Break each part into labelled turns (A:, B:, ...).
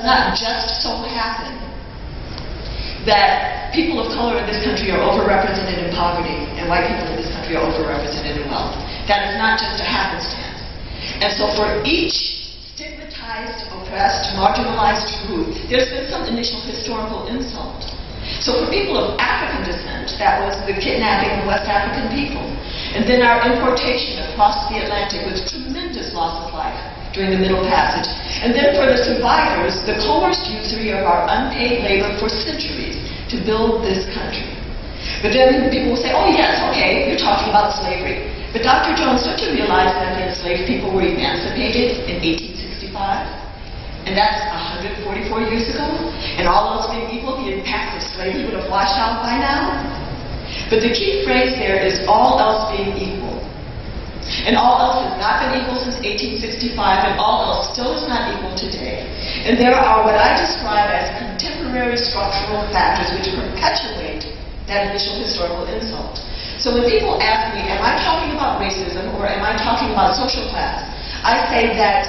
A: not just so happen that people of color in this country are overrepresented in poverty and white people in this country are overrepresented in wealth. That is not just a happenstance. And so for each stigmatized, oppressed, marginalized group, there's been some initial historical insult. So for people of African descent, that was the kidnapping of West African people. And then our importation across the Atlantic with tremendous loss of life during the Middle Passage. And then for the survivors, the coerced usury of our unpaid labor for centuries to build this country. But then people will say, oh yes, okay, you're talking about slavery. But Dr. Jones, don't you realize that the enslaved people were emancipated in 1865? And that's 144 years ago? And all else being equal, the impact of slavery would have washed out by now? But the key phrase there is all else being equal. And all else has not been equal since 1865, and all else still is not equal today. And there are what I describe as contemporary structural factors which perpetuate that initial historical insult. So when people ask me, am I talking about racism or am I talking about social class? I say that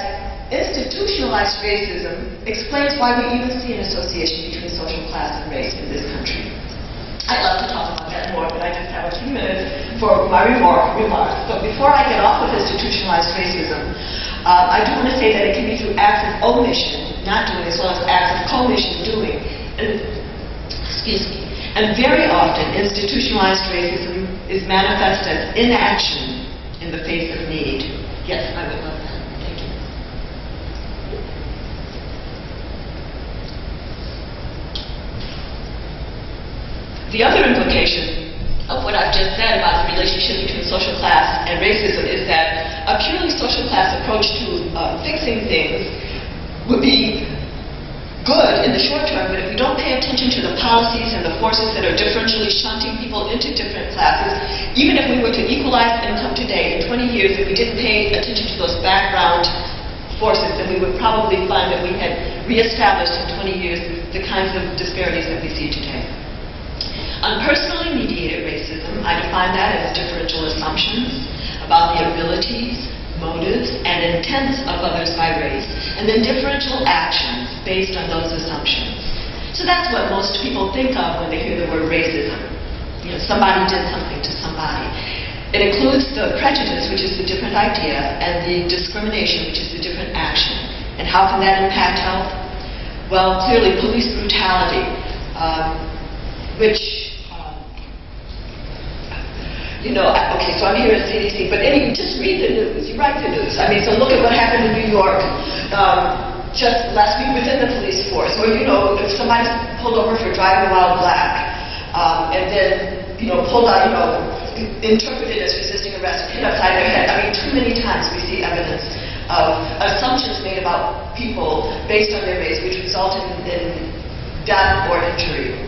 A: institutionalized racism explains why we even see an association between social class and race in this country. I'd love to talk about that more, but I just have a few minutes for my remarks. But before I get off of institutionalized racism, I do want to say that it can be through acts of omission, not doing, as well as acts of commission, doing. And very often, institutionalized racism is manifest as inaction in the face of need. Yes, I would love that. Thank you. The other implication of what I've just said about the relationship between social class and racism is that a purely social class approach to fixing things would be good in the short term, but if we don't pay attention to the policies and the forces that are differentially shunting people into different classes, even if we were to equalize income today, in 20 years, if we didn't pay attention to those background forces, then we would probably find that we had reestablished in 20 years the kinds of disparities that we see today. Unpersonally mediated racism, I define that as differential assumptions about the abilities, motives, and intents of others by race, and then differential actions based on those assumptions. So that's what most people think of when they hear the word racism. You know, somebody did something to somebody. It includes the prejudice, which is the different idea, and the discrimination, which is the different action. And how can that impact health? Well, clearly police brutality, which okay, so I'm here at CDC, but anyway, just read the news. You write the news. I mean, so look at what happened in New York just last week within the police force, or, if somebody's pulled over for driving while black, and then, pulled out, interpreted as resisting arrest, hit upside their head. I mean, too many times we see evidence of assumptions made about people based on their race, which result in death or injury.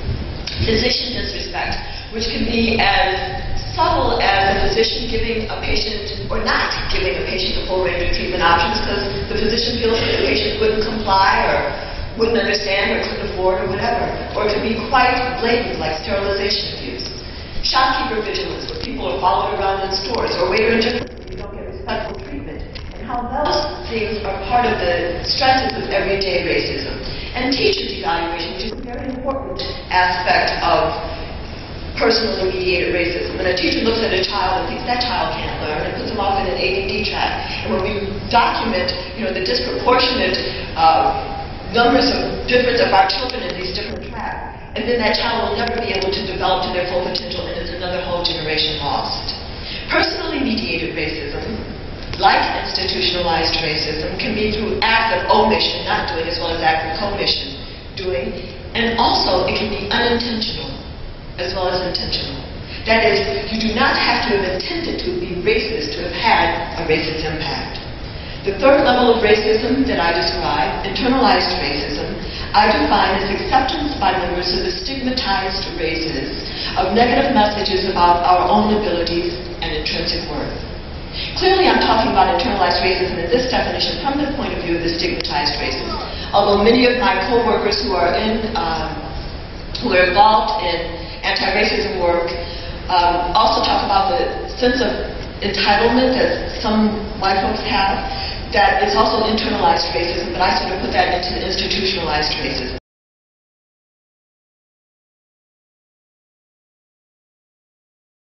A: Physician disrespect, which can be as subtle as a physician giving a patient or not giving a patient a full range of treatment options because the physician feels that the patient wouldn't comply or wouldn't understand or couldn't afford or whatever. Or it could be quite blatant, like sterilization abuse. Shopkeeper vigilance, where people are followed around in stores, or waiter indifference, you don't get respectful treatment. And how those things are part of the stresses of everyday racism. And teacher's evaluation, which is a very important aspect of personally mediated racism. When a teacher looks at a child and thinks that child can't learn and puts them off in an ADD track, and when we document, the disproportionate numbers of difference of our children in these different tracks, and then that child will never be able to develop to their full potential, and it's another whole generation lost. Personally mediated racism, like institutionalized racism, can be through acts of omission, not doing, as well as acts of commission, doing, and also it can be unintentional as well as intentional. That is, you do not have to have intended to be racist to have had a racist impact. The third level of racism that I describe, internalized racism, I define as acceptance by members of the stigmatized races of negative messages about our own abilities and intrinsic worth. Clearly, I'm talking about internalized racism in this definition from the point of view of the stigmatized races. Although many of my co-workers who are involved in anti-racism work also talk about the sense of entitlement that some white folks have. that it's also internalized racism, but I sort of put that into the institutionalized racism.